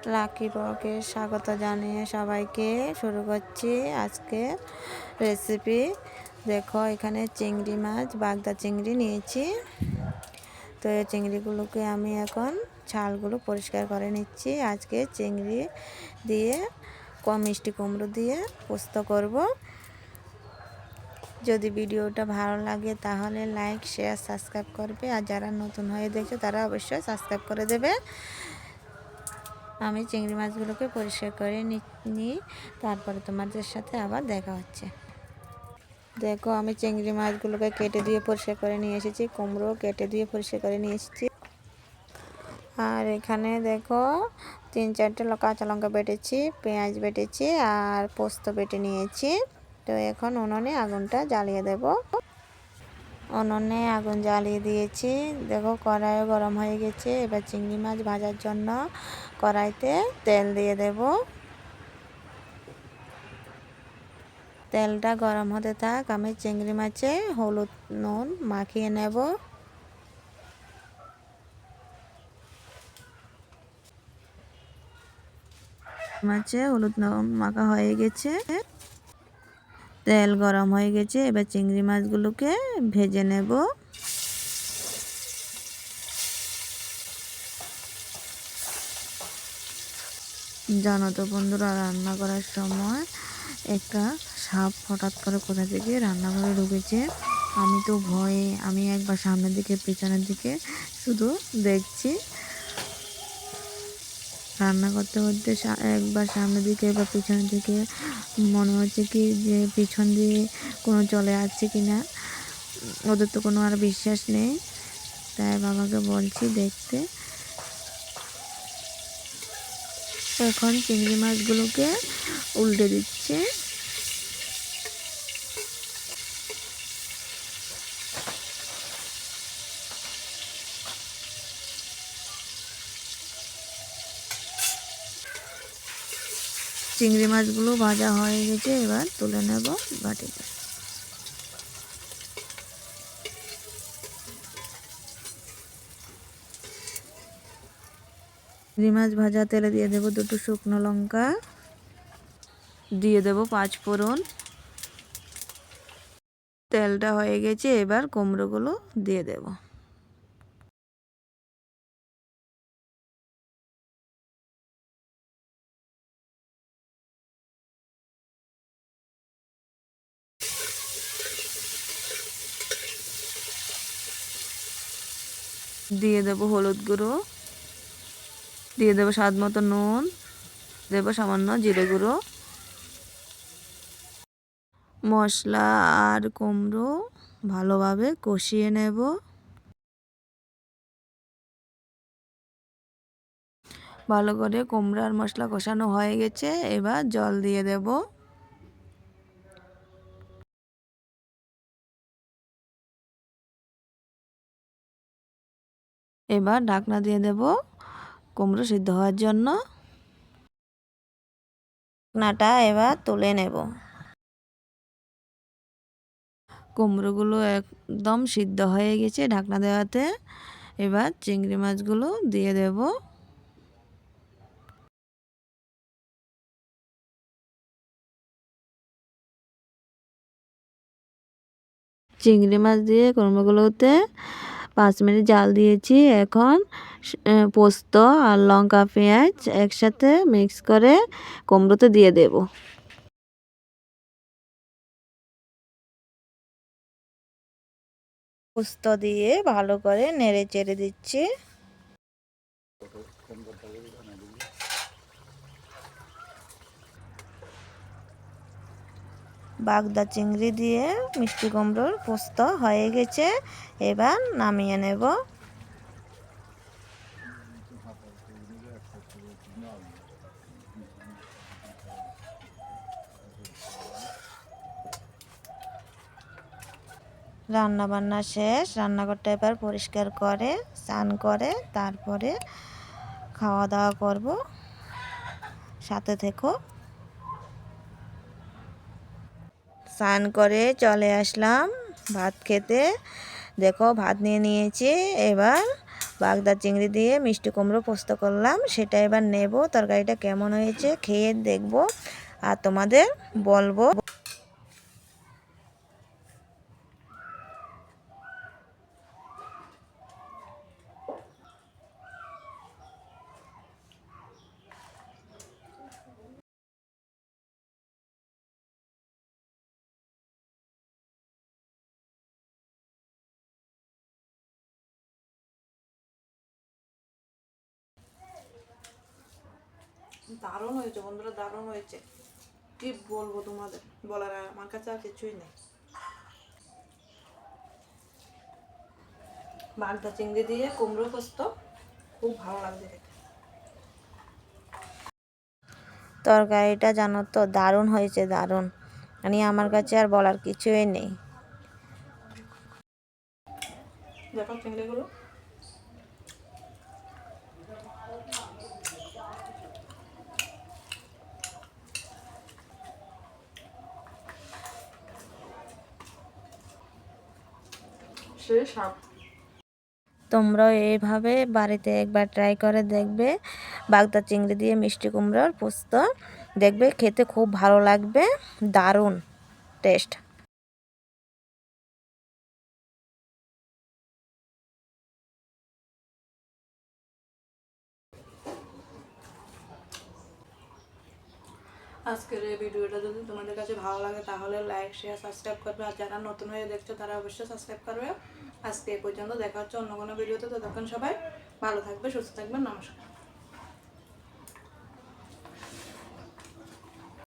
Lucky ব্লগে স্বাগত জানিয়ে সবাইকে শুরু করছি আজকে রেসিপি। দেখো এখানে চিংড়ি মাছ, বাগদা চিংড়ি নিয়েছি। তো এই চিংড়িগুলোকে আমি এখন ছালগুলো পরিষ্কার করে নিচ্ছি। আজকে চিংড়ি দিয়ে মিষ্টি কুমড়ো দিয়ে পোস্ত করব। যদি ভিডিওটা ভালো লাগে তাহলে লাইক, শেয়ার, সাবস্ক্রাইব করবে। আর যারা নতুন হয়ে দেখছো তারা অবশ্যই সাবস্ক্রাইব করে দেবে। আমি চিংড়ি মাছগুলোকে পরিষ্কার করে নিই, তারপরে তোমাদের সাথে আবার দেখা হচ্ছে। দেখো আমি চিংড়ি মাছগুলোকে কেটে দিয়ে পরিষ্কার করে নিয়ে এসেছি, কুমড়ো কেটে দিয়ে পরিষ্কার করে নিয়ে এসেছি। আর এখানে দেখো 3-4টে কাঁচা লঙ্কা বেটেছি, পেঁয়াজ বেটেছি আর পোস্ত বেটে নিয়েছি। তো এখন উনুনে আগুনটা জ্বালিয়ে দেব। উনুনে আগুন জ্বালিয়ে দিয়েছি। দেখো কড়াইও গরম হয়ে গেছে। এবার চিংড়ি মাছ ভাজার জন্য কড়াইতে তেল দিয়ে দেব। তেলটা গরম হতে থাক, আমি চিংড়ি মাছে হলুদ নুন মাখিয়ে নেব। মাছে হলুদ নুন মাখা হয়ে গেছে, তেল গরম হয়ে গেছে। এবার চিংড়ি মাছগুলোকে ভেজে নেব। জানো তো বন্ধুরা, রান্না করার সময় একটা সাপ হঠাৎ করে কোথা থেকে রান্নাঘরে ঢুকেছে। আমি তো ভয়ে আমি একবার সামনের দিকে পেছনের দিকে শুধু দেখছি। রান্না করতে করতে একবার সামনের দিকে বা পিছনের দিকে মনে হচ্ছে কি যে পিছন দিয়ে কোনো চলে আসছে কি না। ওদের তো কোনো আর বিশ্বাস নেই, তাই বাবাকে বলছি দেখতে। এখন চিংড়ি মাছগুলোকে উল্টে দিচ্ছে। চিংড়ি মাছগুলো ভাজা হয়ে গেছে, এবার তুলে নেব বাটিতে। চিংড়ি মাছ ভাজা তেলে দিয়ে দেব 2টো শুকনো লঙ্কা, দিয়ে দেব 5 ফোড়ন। তেলটা হয়ে গেছে, এবার কুমড়োগুলো দিয়ে দেব। দিয়ে দেব হলুদ গুঁড়ো, দিয়ে দেব স্বাদ মতো নুন, দেব সামান্য জিরে গুঁড়ো। মশলা আর কুমড়ো ভালোভাবে কষিয়ে নেব। ভালো করে কুমড়ো আর মশলা কষানো হয়ে গেছে, এবার জল দিয়ে দেব। এবার ঢাকনা দিয়ে দেব কুমড়ো সিদ্ধ হওয়ার জন্য। ঢাকনাটা এবার তুলে নেব। কুমড়োগুলো একদম সিদ্ধ হয়ে গেছে ঢাকনা দেওয়াতে। এবার চিংড়ি মাছগুলো দিয়ে দেব। চিংড়ি মাছ দিয়ে কুমড়োগুলোতে 5 মিনিট জাল দিয়েছি। এখন পোস্ত আর লঙ্কা পেঁয়াজ একসাথে মিক্স করে কুমড়োতে দিয়ে দেব। পোস্ত দিয়ে ভালো করে নেড়ে চেড়ে দিচ্ছি। বাগদা চিংড়ি দিয়ে মিষ্টি কুমড়োর পোস্ত হয়ে গেছে, এবার নামিয়ে নেব। রান্না বান্না শেষ, রান্নাঘরটা এবার পরিষ্কার করে স্নান করে তারপরে খাওয়া দাওয়া করব। সাথে থেকো। স্নান করে চলে আসলাম ভাত খেতে। দেখো ভাত নিয়ে নিয়েছি, এবার বাগদা চিংড়ি দিয়ে মিষ্টি কুমড়ো পোস্ত করলাম, সেটা এবার নেব। তরকারিটা কেমন হয়েছে খেয়ে দেখব আর তোমাদের বলবো। দারুণ হয়েছে বন্ধুরা, দারুণ হয়েছে। কি বলবো তোমাদের, বলার আমার কাছে আর কিছুই নেই। বাগদা চিংড়ি দিয়ে কুমড়ো পোস্ত খুব ভালো লাগছে খেতে। তরকারিটা জানো তো দারুণ হয়েছে, দারুণ। মানে আমার কাছে আর বলার কিছুই নেই। দেখো চিংড়িগুলো সে সাপ। তোমরাও এইভাবে বাড়িতে একবার ট্রাই করে দেখবে বাগদা চিংড়ি দিয়ে মিষ্টি কুমড়োর পোস্ত, দেখবে খেতে খুব ভালো লাগবে, দারুণ টেস্ট। আজকের এই ভিডিওটা যদি তোমাদের কাছে ভালো লাগে তাহলে লাইক শেয়ার সাবস্ক্রাইব করবে, আর যারা নতুন হয়ে দেখছো তারা অবশ্যই সাবস্ক্রাইব করবে। আজকে এই পর্যন্ত, দেখা হচ্ছে অন্য কোনো ভিডিওতে। ততক্ষণ সবাই ভালো থাকবে, সুস্থ থাকবে, নমস্কার।